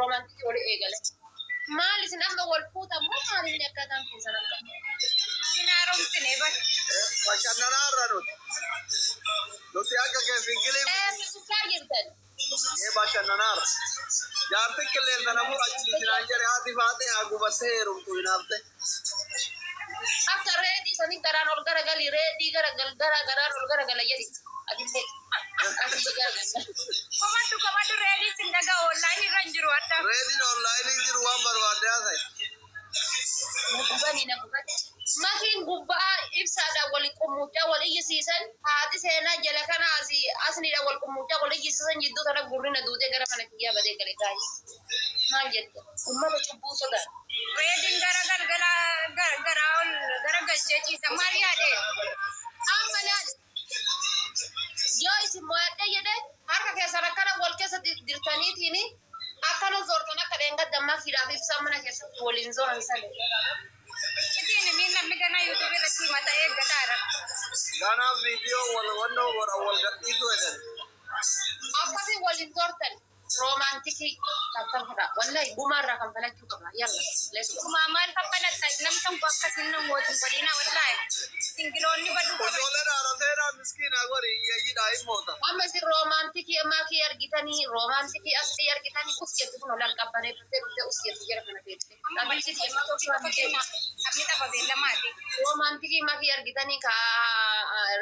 romantic wali eegale. Maal isin amma wal fuuta moo maal inni akkaataan keessan akka? Inaaromsine bal. Bashannanaarra nuti. Nuti akka keefingiliif. Suukaa jirtan. Bashannanaarra. Jaarti qilleensa namuu achiisinaan jedhe haati faatee haa gubattee heerumtu hinaafte. Akka reedii sanii garaan ol garagali reedii garaan ol garagala jedhi. Adillee asii garagala. Komatu reedii sin daga online irra jiru adda. Reediin online jiru waan barbaadde haa ta'e. Nagubani. Makiin gubbaa ibsaadhaan wal qummuuchaa wal iyyisiisan haati seenaa jala kana asniidhaan wal qummuuchaa wal iyyisiisan jidduu sana gurrina duutee gara kana kiyyaa badee gale gaa'is. Maal jette? Uummata cubbuu sodaa. Reediin gara galchee ciisa maal yaadee? Amma yaade. Yoo isin mo'adhe jedhe harka keessan akkana wal keessa dirtaniitiin akkana zoortan akka dheengadda fiidhaaf ibsaa mana keessatti waliin zooran sani. Citiin miin namni ganaa yuutuub irratti mata eeggataadha. Ganaaf viidiyoo wal gadhiisu jedhan. Akkasii waliin zoortan roomaantikii kan fudhaa. Wallahi gumaarraa kan falachuu qaba. Yalla leessu. Gumaa maal kan falatta namni tokko akkasiin namootiin godina wallahi. Singiloonni baduu qaban. Ijoolleen haadha seenaa miskiinaa godhi iyyayyidhaa hin moota. Amma isin roomaantikii maakii argitanii roomaantikii asii argitanii usjetti kun ol qabbanee dhuftee usjetti jira kana beekte. Abni tapha beellamaati. Roomaantikii maakii argitanii ka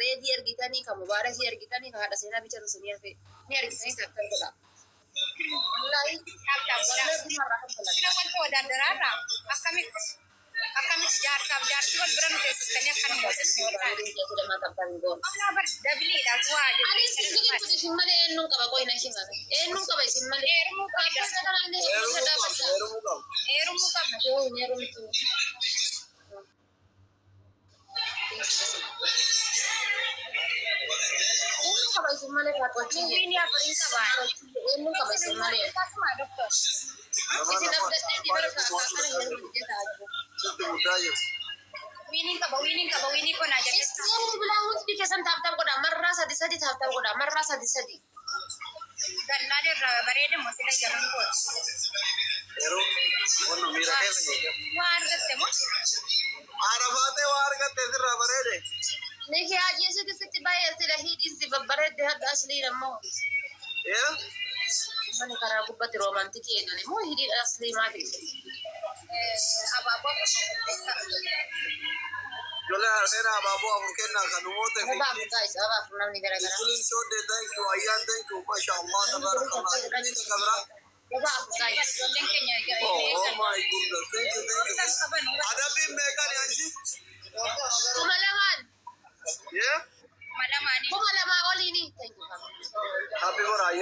reedii argitanii ka mubaarakii argitanii ka haadha seenaa bicha sunii hafe ni argitanii taakkan godha. Wallahi Sila wanta wadaadaraarraa akkamitti jaarsaaf jaartii wal bira nu teessistanii akkan mootisni amnaa bar dabiliidhaas waa anis ingiliin kun isin malee eenyuun qaba qoyna isin malee eenyuun qaba isin malee eerumuu qabda eerumuu qabda qaba isin malee faatochi Wiin yaafariin qabaa eenyuun qaba isin malee akkasuma doktor isin abdattee dibara kaakana yeroo hojjetaa jiru. Sitti guddaa jiru. wiiniin qaba wiinii konaa jabeessa Isin bilaan hundi keessan taaptaaf godha marraa sadi taaptaaf godha marraa sadi. gannaa dirra bareedamu sila jaban kooti Yeroo wanna miira keessa geejjiba. waa argatte moo Haadha faatee waa argatte sirraa bareede. Niki hajii sitti baay'ee sila hidhiin si babbareedde hadda aslii ammoo. Mani karaa gubbatti roomaantikii eegale moo hidhiin aslii maati? abaaboo qopheessa Ijoollee haadha seenaa abaaboo afur kennaa kan uumoota fi Abaaf namni garaagaraa. Kuliin shoodde thank you ayyaan thank you masha Allah tabarakallah. Ini kabra. Abaaf guys. ijoolleen keenya Oh my goodness thank you. isaan qaban Adabiin meeqan yanji? Kuma lamaan. Yeah. malamaanii Kuma lamaa oliini. Happy birthday.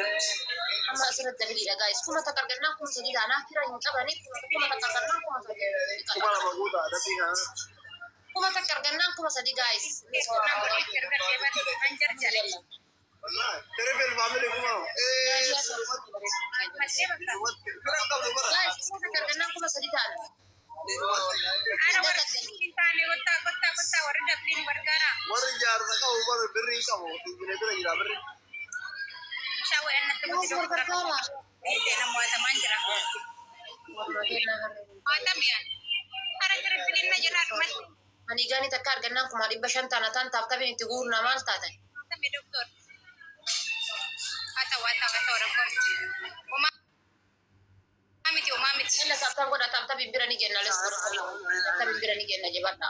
Amma asirratti dabiliidha guys. Kuma takka argannaan kuma sadii taanaa fira hin qabanii kuma takka argannaan kuma sadii. Kuma lama guutaa adabii kana. Kuma takka argannaan kuma sadii guys. Terrible family kuma. Kira kabdu bara. Guys, kuma takka argannaan kuma sadii taana. warri dabliin gargaara Warri jaarsa qabu bara birrii qabu. Bire bira jira birri. shaawwa ennatti Guys, wal gargaara. namoota jira waatamiyaan hara tiribiliin na jiraadhu mati Ani gani takka argannaan kuma 500 taana taan taaptabiin itti guurnaa maal taatan? waatamii doktor haa ta'u rakkoon umaamiti Ella taaptaan godha taaptabiin bira ni kenna les godha taaptabiin bira ni kenna jebadha.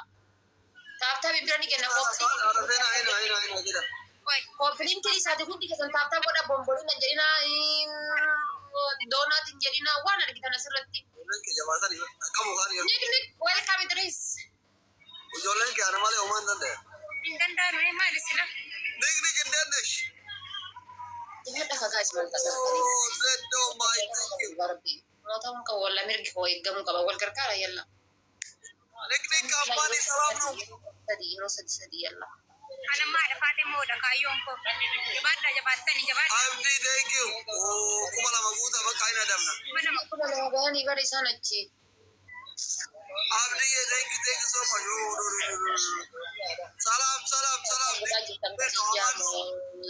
Taaptabiin bira ni kenna kooppiin. Haadha seenaa ina jira. koy Kooppiin kiri isaati hundi keessan taaptaan godha bomboliin jedhina doonaatiin jedhina waan argitan asirratti. Ijoolleen kee jabaatanii qabu kan yeroo. Niknik welcome Idris. Ijoolleen kee ana malee uumaan danda'e. hin danda'anu maali sila Niknik hin dandeesh. Jibadha ka guys maal ta'a. Oh, Zeddo my thank you. Mootummaan qabu walla mirgi koo eeggamuu qaba wal gargaara yalla. Niknik kampanii salaam nu. Sadii yeroo sadii yalla. anammaadha faate mooda kaayyoon koo jabaattanii jabaadha Abdi thank you. Oh, kuma lama guutaa bakka hin adamna. Kuma lama gahanii bara isaan achi. Abdi thank you so much. Salam. Bukaa jirtan kasii jaamu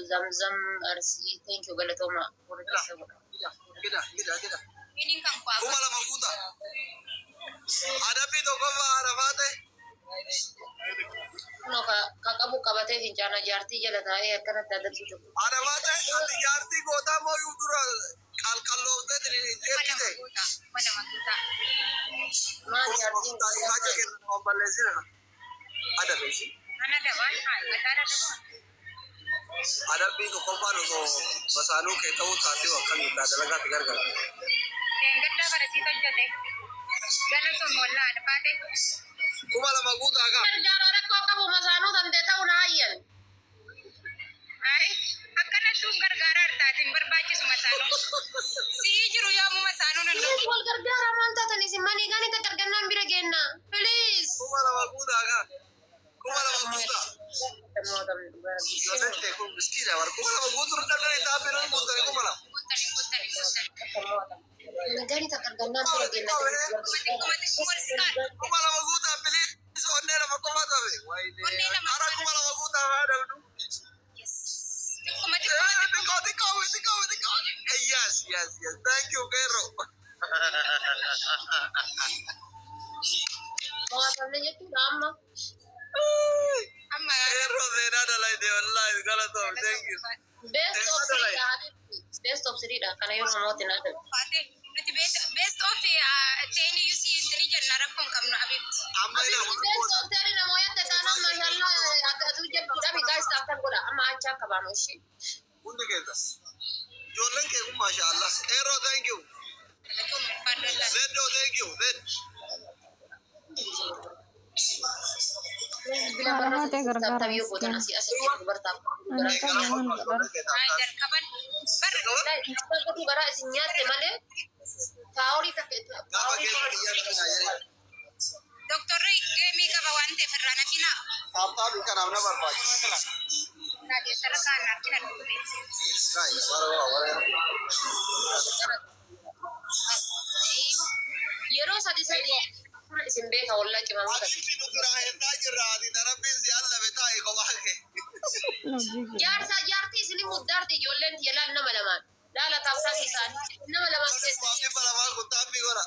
zamzam arsii thank you galatooma. Gida. Ini kan kuat. Kuma lama guuta. Adabbii tokkoffaa Arafaate. No kakabu kabate fincaana jaartii jala taa'ee akkanatti adabbii tokko. Arafaate ati jaartii gootaa moo yoo dura qalqallooftee deebite. Mana makuta. Maal jaartiin Haja kennu balleessina. Adabbii. Mana dewan. Ada dewan. Adabbii tokkoffaa osoo basaanuu kee ta'uu taatee akkamitti dalagaatti gargaara. Enggak pada situ jate. Galau tu mola ada pate. Kuma lama guutaa kaa. gargaara rakkoo qabu masaanuu dandee ta'uu na hayyan. Ay, akkana tu gargaara artaatiin barbaachisu masaanu. Sii jiru yoomuu masaanuu nannu. Wal gargaara maal taatanis manii gaanii ta gargannaan bira geenna. Please. Kuma lama guutaa kaa. Kuma lama guutaa. Yoo ta'e kun miskiina war kuma lama guutuu danda'e taa'ee nan guutanii kuma lama. Gaanii ta gargannaan bira geenna. Kuma lama guutaa biliis onnee lama qofa qabe. Ara kuma lama guutaa haa dabdu. Xiqqoo. Yes. Thank you, Kerro. Mo'atamne jechuudha amma. Amma Kerro seenaa dalaydee wallaahi galatoom. Thank you. Best of three dha. Best of three dha. Kana yoo namooti na dhabu. Fate, nuti best of ta'een iyyuu si intini jenna rakkoon qabnu abitti. Amma ina Best of three namoota taanaan maashaallah aduu jechuudha. Gaas taatan godha. Amma achi akka baanu ishee. hundi keessa. Ijoolleen kee kun maashaallah. Kerro thank you. Galatoon barbaaddolla. Zeddo thank you. Zed. Bila barra tattabii yoo gootan asii dubartaaf. Ay, jalqaban. Barra bara isin nyaatte malee taa'urii takka. Gaafa keessa biyyaa kana jedhee. Doktorri geemii qaba waan ta'eef irraa naqina. Saaptaabii kanaaf na barbaachisa. Naageessa rakkaan naqina dhufe. Right, wara. Yeroo sadi isin beeka wallaa cimamaa ta'a. Ati nuti raahennaa jirra. Ati darabbiin si alla betaa kophaa kee. Jaartii isin muddaarti ijoolleen yalaan nama lamaan. Laala taasisaa isaanii nama lamaan keessa. Maafii balamaa kuttaafii godha.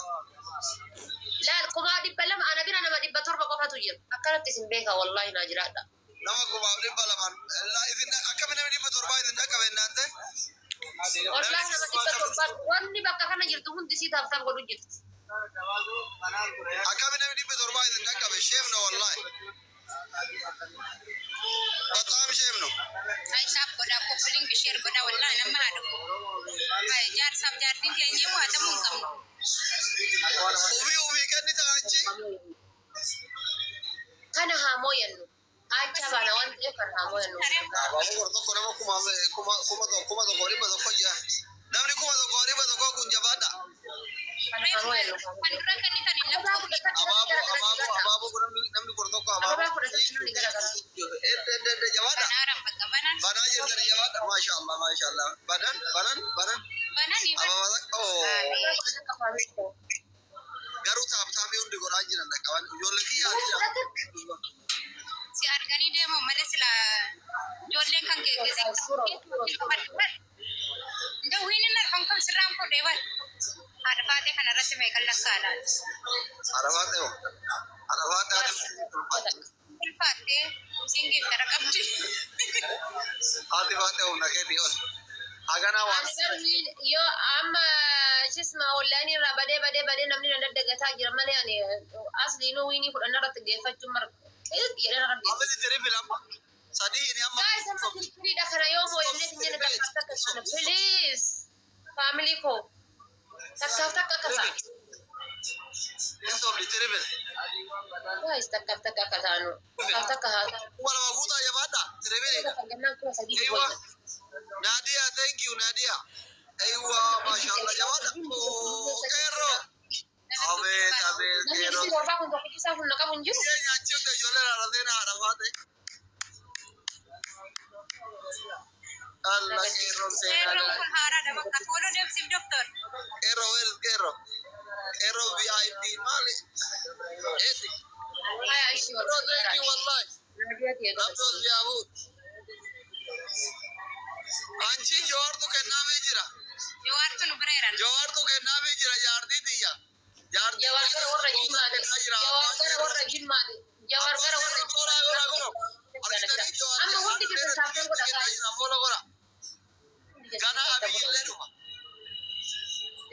Laal kumaa 200 ana bira nama 700 qofatu jira. Akkanatti isin beeka wallaahi naa jiraadha. Nama kumaaf 200. Akkami namni 700 isin dhaqqabe naante? Wallaahi nama 700 wanni bakka kana jirtu hundi sii taaftaan godhu jirti. Akkami namni 700 isin dhaqqabe sheemna wallaahi. Bataam sheemno. Ay, taap godha koppiliin bisheer godha wallaahi nama haa dhufu. Ay, jaarsaaf jaartiin keenyee waatamuu hin qabnu. Ufii kenni ta'achi. Kana haa mooyannu. Acha bana waan ta'eef kan haa mooyannu. Abaaboo gor tokko nama kuma tokko dhibba tokko jira. Namni kuma tokko dhibba tokko kun jabaadha. Kan haa mooyannu. Kan dura kennitan hin Abaa fudhatatti namni garagaraa. Abaaboo namni gor tokko Abaa abaaboo. fudhatatti namni garagaraa. Jabaadha. banaaran bakka banan. Banaa jirtani jabaadha. Maashaallah. Banan. Banani. Abaaboo. Abaa fudhatatti qafaamee. Garuu taaptaamii hundi godhaa jiran dhaqqaban. Ijoollee kiyyaa. Si arganii deemu malee sila ijoolleen kan geggeesse. Dawwiin inni arfan kun sirraan fuudhee bal. Haadha faatee kanarratti meeqan lakkaadha. Arafaate. Ulfaattee singiif gara qabdi. Haati faate humna keetii ol. Haganaa waan. Yoo amma jisma online irraa badee namni na daddagataa jira malee ani asliinuu wiinii fudhanna irratti geeffachuun mara jedhan argina. Amni tirii filama. Sadii hin amma. Guys, amma filfiliidha kana yoo mooyamne tinjene takkaaf takka sana please family ko takkaaf takka akka ta'a. Insobni tirii fil. Guys, takkaaf takka akka taanu takkaaf takka haa ta'u. Kuma lama guutaa jabaadha. Tirii fil. Gannaan kuma sadii Ewa. boyya. Nadia, thank you, Nadia. Ewa, mashallah, jawaada. Kerro. Abeet, Namni Kerro. isin borbaa kun tokkichi isaa kun naqabu hin jiru. Biyya nyaachuutti ijoollee dhalatee na haadha baate. Allah, Kerroon seenaa Seerroon dhala. kun haaraadha bakka fuudhuu deemsiif doktor. Kerro, where is Kerro? Kerro VIP, maali? Eeti. Haya ishi Kerro, thank you, wallahi. Nadia tiye Rabbi ol yaabuu. Anchi joortu kennaamee jira. Jawaartu nu bireeran. Jawaartu kennaafii jira jaartii xiyya. Jaartii Jawar gara warra jimmaate. Jawar gara warra jimmaate. Jawar gara warra amma hundi keessa taatee godha guys. Gana abiyyiillee dhuma.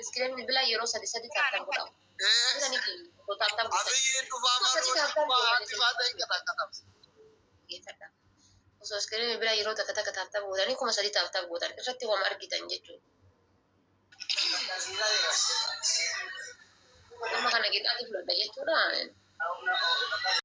Iskireen bilbilaa yeroo sadi taatan godha. Abiyyiin dhufaa maruu haati faata hin qaqqabu. Osoo iskireen bilbilaa yeroo takka taatan godhanii kuma sadi taatan godhan irratti waan argitan jechuudha. Amma kana gidhaatti fudhadha jechuudha.